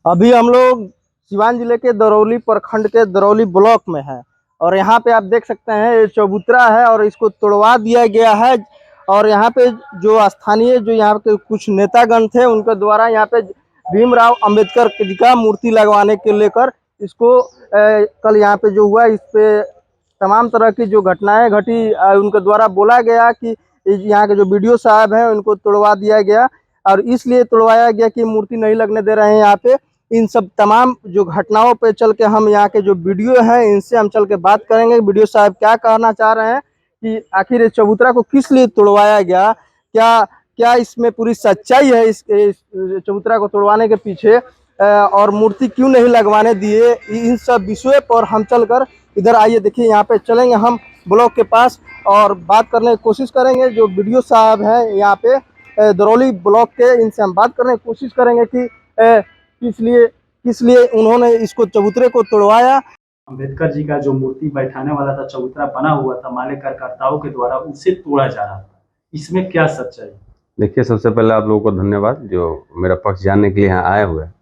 अभी हम लोग सिवान जिले के दरौली प्रखंड के दरौली ब्लॉक में हैं और यहाँ पे आप देख सकते हैं ये चबूतरा है और इसको तोड़वा दिया गया है। और यहाँ पे जो स्थानीय जो यहाँ के कुछ नेतागण थे उनके द्वारा यहाँ पे भीमराव अंबेडकर जी का मूर्ति लगवाने के लेकर इसको कल यहाँ पे जो हुआ इस पे तमाम तरह की जो घटनाएं घटी उनके द्वारा बोला गया कि यहाँ के जो बीडीओ साहब हैं उनको तोड़वा दिया गया और इसलिए तोड़वाया गया कि मूर्ति नहीं लगने दे रहे हैं यहाँ पे। इन सब तमाम जो घटनाओं पे चल के हम यहाँ के जो वीडियो हैं इनसे हम चल के बात करेंगे। वीडियो साहब क्या कहना चाह रहे हैं कि आखिर इस चबूतरा को किस लिए तोड़वाया गया, क्या क्या इसमें पूरी सच्चाई है इस चबूतरा को तोड़वाने के पीछे और मूर्ति क्यों नहीं लगवाने दिए। इन सब विषय पर हम चलकर इधर आइए, देखिए यहाँ पे चलेंगे हम ब्लॉक के पास और बात करने की कोशिश करेंगे। जो वीडियो साहब हैं यहाँ पे दरौली ब्लॉक के, इनसे हम बात करने की कोशिश करेंगे कि किस लिए उन्होंने इसको चबूतरे को तोड़वाया। अंबेडकर जी का जो मूर्ति बैठाने वाला था, चबूतरा बना हुआ था, माले कार्यकर्ताओं के द्वारा उसे तोड़ा जा रहा था, इसमें क्या सच्चाई? देखिए, सबसे पहले आप लोगों को धन्यवाद जो मेरा पक्ष जानने के लिए यहाँ आए हुए हैं।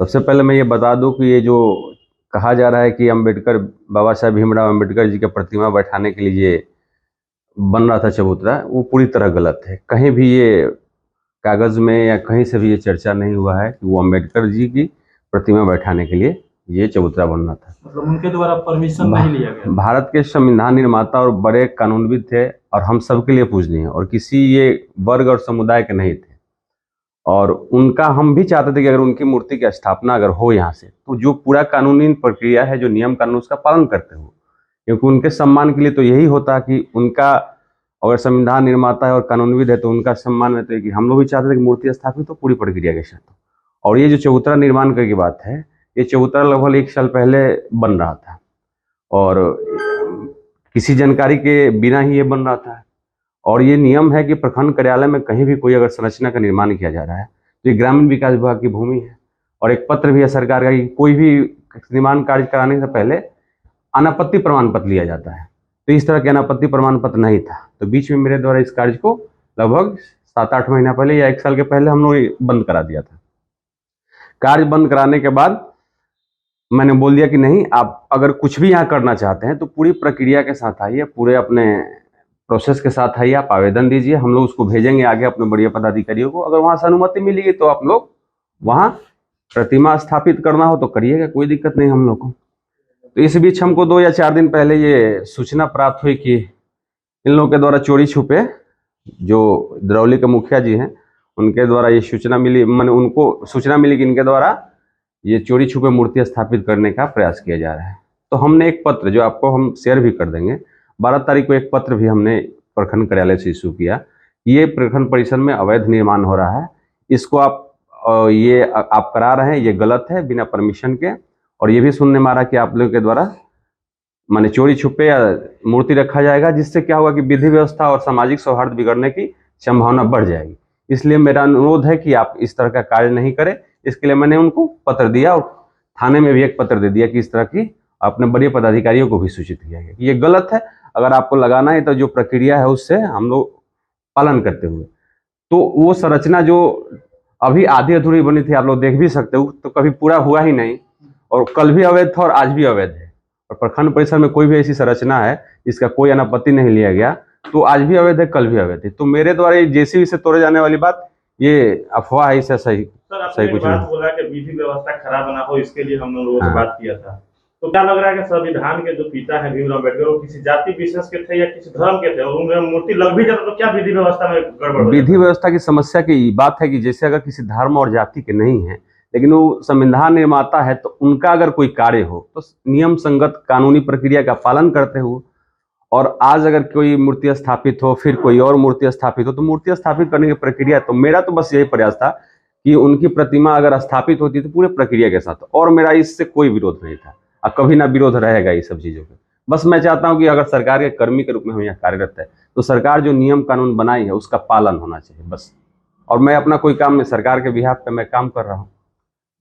सबसे पहले मैं ये बता दूं कि ये जो कहा जा रहा है कि अंबेडकर, बाबा साहब भीमराव अंबेडकर जी का प्रतिमा बैठाने के लिए ये बन रहा था चबूतरा, वो पूरी तरह गलत है। कहीं भी ये कागज़ में या कहीं से भी ये चर्चा नहीं हुआ है कि वो अंबेडकर जी की प्रतिमा बैठाने के लिए ये चबूतरा बन रहा था। मतलब उनके द्वारा परमिशन नहीं लिया गया। भारत के संविधान निर्माता और बड़े कानूनविद थे और हम सबके लिए पूजनीय और किसी ये वर्ग और समुदाय के नहीं थे। और उनका हम भी चाहते थे कि अगर उनकी मूर्ति की स्थापना अगर हो यहाँ से, तो जो पूरा कानूनी प्रक्रिया है, जो नियम कानून, उसका पालन करते हो, क्योंकि उनके सम्मान के लिए तो यही होता कि उनका अगर संविधान निर्माता है और कानूनविद है तो उनका सम्मान है। तो कि हम लोग भी चाहते थे कि मूर्ति स्थापित हो पूरी प्रक्रिया के साथ। और ये जो चबूतरा निर्माण की बात है, ये चबूतरा लगभग 1 साल पहले बन रहा था और किसी जानकारी के बिना ही ये बन रहा था। और ये नियम है कि प्रखंड कार्यालय में कहीं भी कोई अगर संरचना का निर्माण किया जा रहा है तो ये ग्रामीण विकास विभाग की भूमि है और एक पत्र भी है सरकार का कि कोई भी निर्माण कार्य कराने से पहले अनापत्ति प्रमाण पत्र लिया जाता है। तो इस तरह के अनापत्ति प्रमाण पत्र नहीं था, तो बीच में मेरे द्वारा इस कार्य को लगभग 7-8 महीना पहले या 1 साल के पहले हम लोग बंद करा दिया था। कार्य बंद कराने के बाद मैंने बोल दिया कि नहीं, आप अगर कुछ भी यहाँ करना चाहते हैं तो पूरी प्रक्रिया के साथ आइए, पूरे अपने प्रोसेस के साथ आइए, आप आवेदन दीजिए, हम लोग उसको भेजेंगे आगे अपने बड़े पदाधिकारियों को। अगर वहाँ से अनुमति मिलेगी तो आप लोग वहाँ प्रतिमा स्थापित करना हो तो करिएगा, कोई दिक्कत नहीं हम लोग को। तो इस बीच हमको 2 या 4 दिन पहले ये सूचना प्राप्त हुई कि इन लोगों के द्वारा चोरी छुपे, जो दरौली के मुखिया जी हैं उनके द्वारा ये सूचना मिली, मैंने उनको सूचना मिली कि इनके द्वारा ये चोरी छुपे मूर्ति स्थापित करने का प्रयास किया जा रहा है। तो हमने एक पत्र, जो आपको हम शेयर भी कर देंगे, 12 तारीख को एक पत्र भी हमने प्रखंड कार्यालय से इशू किया। ये प्रखंड परिसर में अवैध निर्माण हो रहा है, इसको आप करा रहे हैं, ये गलत है बिना परमिशन के। और ये भी सुनने में आ रहा कि आप लोगों के द्वारा माने चोरी छुपे या मूर्ति रखा जाएगा, जिससे क्या होगा कि विधि व्यवस्था और सामाजिक सौहार्द बिगड़ने की संभावना बढ़ जाएगी। इसलिए मेरा अनुरोध है कि आप इस तरह का कार्य नहीं करें। इसके लिए मैंने उनको पत्र दिया और थाने में भी एक पत्र दे दिया कि इस तरह की अपने बड़े पदाधिकारियों को भी सूचित किया गया कि ये गलत है। अगर आपको लगाना है तो जो प्रक्रिया है उससे हम लोग पालन करते हुए, तो वो संरचना जो अभी आधी अधूरी बनी थी, आप लोग देख भी सकते हो, तो कभी पूरा हुआ ही नहीं। और कल भी अवैध था और आज भी अवैध है। और प्रखंड परिसर में कोई भी ऐसी संरचना है जिसका कोई अनापत्ति नहीं लिया गया, तो आज भी अवैध है, कल भी अवैध है। तो मेरे द्वारा ये जेसीबी से तोड़े जाने वाली बात ये अफवाह है, इससे सही कुछ नहीं। बोला कि विधि व्यवस्था खराब ना हो, इसके लिए हम लोगों से बात किया था। तो क्या लग रहा है कि संविधान के जो पिता है भीमराव अम्बेडकर, वो किसी जाति विशेष के थे या किसी धर्म के थे, और उनमें मूर्ति लग भी जाता तो क्या विधि व्यवस्था में गड़बड़? विधि व्यवस्था की समस्या की बात है कि जैसे अगर किसी धर्म और जाति के नहीं है, लेकिन वो संविधान निर्माता है, तो उनका अगर कोई कार्य हो तो नियम संगत कानूनी प्रक्रिया का पालन करते हुए, और आज अगर कोई मूर्ति स्थापित हो, फिर कोई और मूर्ति स्थापित हो, तो मूर्ति स्थापित करने की प्रक्रिया, तो मेरा तो बस यही प्रयास था कि उनकी प्रतिमा अगर स्थापित होती तो पूरे प्रक्रिया के साथ, और मेरा इससे कोई विरोध नहीं था और कभी ना विरोध रहेगा ये सब चीज़ों का। बस मैं चाहता हूं कि अगर सरकार के कर्मी के रूप में हम यहाँ कार्यरत है तो सरकार जो नियम कानून बनाई है उसका पालन होना चाहिए बस। और मैं अपना कोई काम में सरकार के बिहाफ पे मैं काम कर रहा हूँ।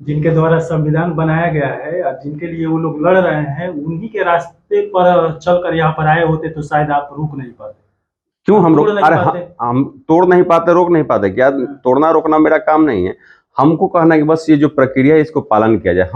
जिनके द्वारा संविधान बनाया गया है और जिनके लिए वो लोग लड़ रहे हैं, उन्हीं के रास्ते पर चलकर यहाँ पर आए होते तो शायद आप रोक नहीं पाते। क्यों हम रोक? अरे हम तोड़ नहीं पाते, रोक नहीं पाते क्या? तोड़ना रोकना मेरा काम नहीं है। हमको कहना है कि बस ये जो प्रक्रिया है इसको पालन किया जाए।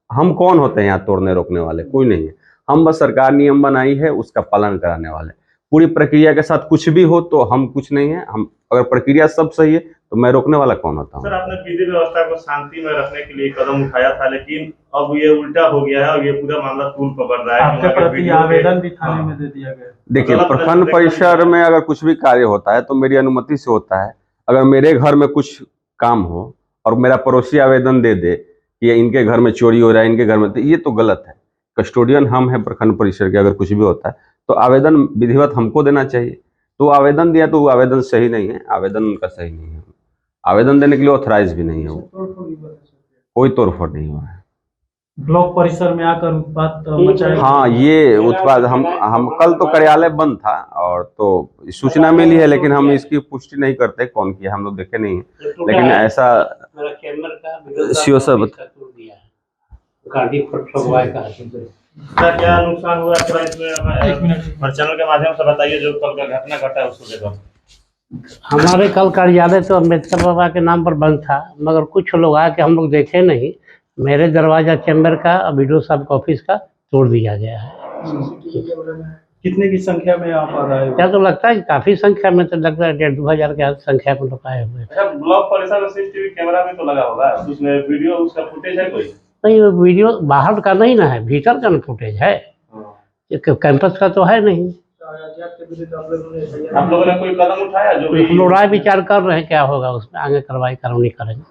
हम कौन होते हैं यहाँ तोड़ने रोकने वाले? कोई नहीं है। हम बस सरकार नियम बनाई है उसका पालन कराने वाले। पूरी प्रक्रिया के साथ कुछ भी हो तो हम कुछ नहीं है। हम अगर प्रक्रिया सब सही है तो मैं रोकने वाला कौन होता हूँ? सर, आपने विधि व्यवस्था को शांति में रखने के लिए कदम उठाया था, लेकिन अब ये उल्टा हो गया है और ये पूरा मामला तूल पकड़ रहा है। आपके प्रति आवेदन भी थाने में दे दिया गया। देखिए, गलत प्रखंड देखा परिसर नहीं में अगर कुछ भी कार्य होता है तो मेरी अनुमति से होता है। अगर मेरे घर में कुछ काम हो और मेरा पड़ोसी आवेदन दे दे कि इनके घर में चोरी हो रहा है, इनके घर में, तो ये तो गलत है। कस्टोडियन हम हैं प्रखंड परिसर के। अगर कुछ भी होता है तो आवेदन विधिवत हमको देना चाहिए। तो आवेदन दिया तो वो आवेदन सही नहीं है, आवेदन उनका सही नहीं है। आवेदन देने के लिए ऑथराइज भी नहीं है वो। कोई तोड़फोड़ नहीं हुआ है। ब्लॉक परिसर में आकर उत्पात मचाया। हाँ, ये उत्पाद हम कल तो कार्यालय बंद था और तो सूचना मिली है, लेकिन हम इसकी पुष्टि नहीं करते कौन किया, हम लोग देखे नहीं है। लेकिन ऐसा सीओ सर सर, क्या नुकसान हुआ थोड़ा इसमें हमारे चैनल के माध्यम से बताइए, जो कल का घटना घटा है उसको लेकर। हमारे कल कार्यालय तो अम्बेडकर बाबा के नाम पर बंद था, मगर कुछ लोग आके हम लोग देखे नहीं, मेरे दरवाजा चैम्बर का और बीडीओ साहब का ऑफिस का तोड़ दिया गया है। कितने की संख्या में आप आ रहे हो? क्या तो लगता है कि काफी संख्या में, तो लगता है 1,500 2,000 के संख्या में लोग आए हुए हैं। अच्छा, ब्लॉक परिसर में सीसीटीवी कैमरा भी तो लगा होगा, उसमें वीडियो उसका फुटेज है कोई? नहीं, वो वीडियो बाहर का नहीं ना है, भीतर का ना फुटेज है, कैंपस का तो है नहीं। आप लोगों ने कोई कदम उठाया? जो हम लोग राय विचार कर रहे हैं क्या होगा उसमें, आगे कार्रवाई कानूनी करेंगे।